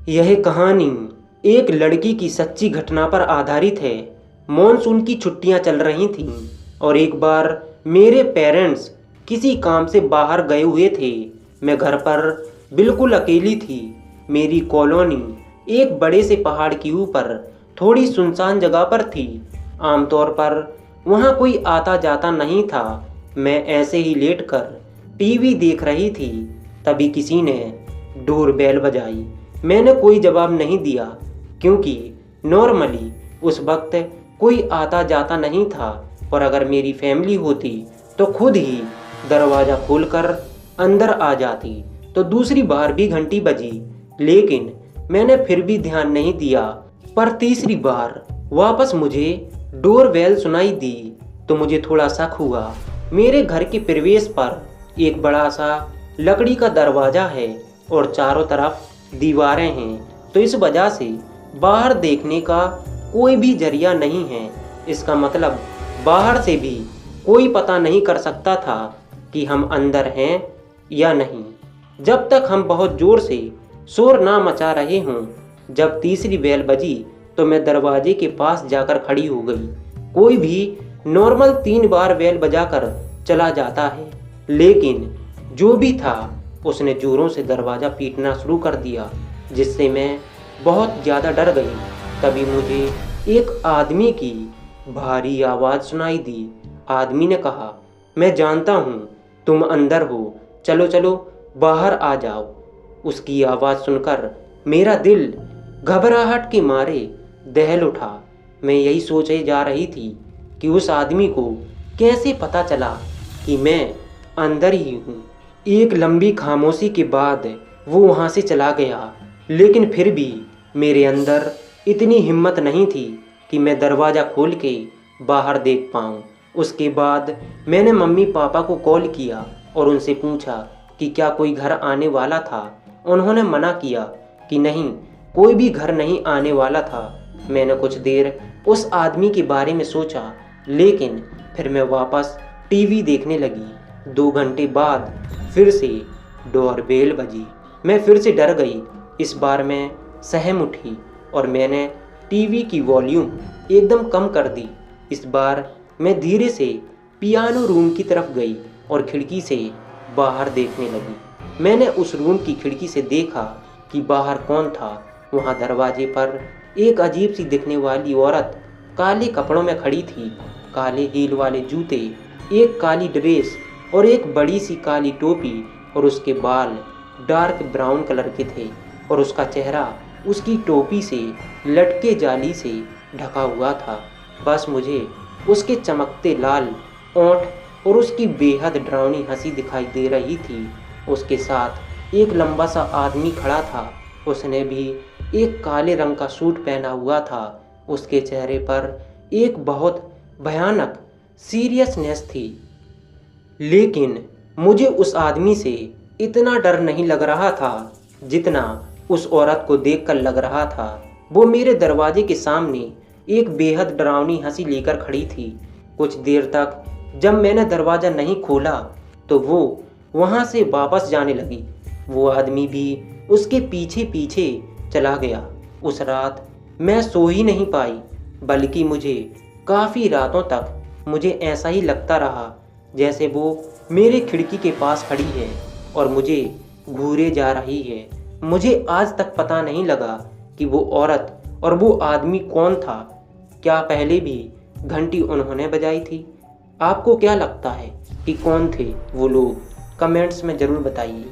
यह कहानी एक लड़की की सच्ची घटना पर आधारित है। मॉनसून की छुट्टियां चल रही थीं और एक बार मेरे पेरेंट्स किसी काम से बाहर गए हुए थे। मैं घर पर बिल्कुल अकेली थी। मेरी कॉलोनी एक बड़े से पहाड़ के ऊपर थोड़ी सुनसान जगह पर थी। आमतौर पर वहाँ कोई आता जाता नहीं था। मैं ऐसे ही लेटकर टीवी देख रही थी, तभी किसी ने डोरबेल बजाई। मैंने कोई जवाब नहीं दिया क्योंकि नॉर्मली उस वक्त कोई आता जाता नहीं था, और अगर मेरी फैमिली होती तो खुद ही दरवाज़ा खोलकर अंदर आ जाती। तो दूसरी बार भी घंटी बजी, लेकिन मैंने फिर भी ध्यान नहीं दिया। पर तीसरी बार वापस मुझे डोरबेल सुनाई दी तो मुझे थोड़ा शक हुआ। मेरे घर के प्रवेश पर एक बड़ा सा लकड़ी का दरवाज़ा है और चारों तरफ दीवारें हैं, तो इस वजह से बाहर देखने का कोई भी जरिया नहीं है। इसका मतलब बाहर से भी कोई पता नहीं कर सकता था कि हम अंदर हैं या नहीं, जब तक हम बहुत ज़ोर से शोर ना मचा रहे हों। जब तीसरी बेल बजी तो मैं दरवाजे के पास जाकर खड़ी हो गई। कोई भी नॉर्मल 3 बार बेल बजाकर चला जाता है, लेकिन जो भी था उसने ज़ोरों से दरवाज़ा पीटना शुरू कर दिया, जिससे मैं बहुत ज़्यादा डर गई। तभी मुझे एक आदमी की भारी आवाज़ सुनाई दी। आदमी ने कहा, मैं जानता हूँ तुम अंदर हो, चलो चलो बाहर आ जाओ। उसकी आवाज़ सुनकर मेरा दिल घबराहट के मारे दहल उठा। मैं यही सोचे जा रही थी कि उस आदमी को कैसे पता चला कि मैं अंदर ही हूँ। एक लंबी खामोशी के बाद वो वहाँ से चला गया, लेकिन फिर भी मेरे अंदर इतनी हिम्मत नहीं थी कि मैं दरवाज़ा खोल के बाहर देख पाऊँ। उसके बाद मैंने मम्मी पापा को कॉल किया और उनसे पूछा कि क्या कोई घर आने वाला था। उन्होंने मना किया कि नहीं, कोई भी घर नहीं आने वाला था। मैंने कुछ देर उस आदमी के बारे में सोचा, लेकिन फिर मैं वापस टीवी देखने लगी। 2 घंटे बाद फिर से डोरबेल बजी। मैं फिर से डर गई। इस बार मैं सहम उठी और मैंने टीवी की वॉल्यूम एकदम कम कर दी। इस बार मैं धीरे से पियानो रूम की तरफ गई और खिड़की से बाहर देखने लगी। मैंने उस रूम की खिड़की से देखा कि बाहर कौन था। वहाँ दरवाजे पर एक अजीब सी दिखने वाली औरत काले कपड़ों में खड़ी थी। काले हील वाले जूते, एक काली ड्रेस और एक बड़ी सी काली टोपी, और उसके बाल डार्क ब्राउन कलर के थे और उसका चेहरा उसकी टोपी से लटके जाली से ढका हुआ था। बस मुझे उसके चमकते लाल ओंठ और उसकी बेहद डरावनी हंसी दिखाई दे रही थी। उसके साथ एक लंबा सा आदमी खड़ा था। उसने भी एक काले रंग का सूट पहना हुआ था। उसके चेहरे पर एक बहुत भयानक सीरियसनेस थी, लेकिन मुझे उस आदमी से इतना डर नहीं लग रहा था जितना उस औरत को देखकर लग रहा था। वो मेरे दरवाजे के सामने एक बेहद डरावनी हंसी लेकर खड़ी थी। कुछ देर तक जब मैंने दरवाज़ा नहीं खोला तो वो वहाँ से वापस जाने लगी। वो आदमी भी उसके पीछे पीछे चला गया। उस रात मैं सो ही नहीं पाई, बल्कि मुझे काफ़ी रातों तक मुझे ऐसा ही लगता रहा जैसे वो मेरे खिड़की के पास खड़ी है और मुझे घूरे जा रही है। मुझे आज तक पता नहीं लगा कि वो औरत और वो आदमी कौन था। क्या पहले भी घंटी उन्होंने बजाई थी? आपको क्या लगता है कि कौन थे वो लोग? कमेंट्स में ज़रूर बताइए।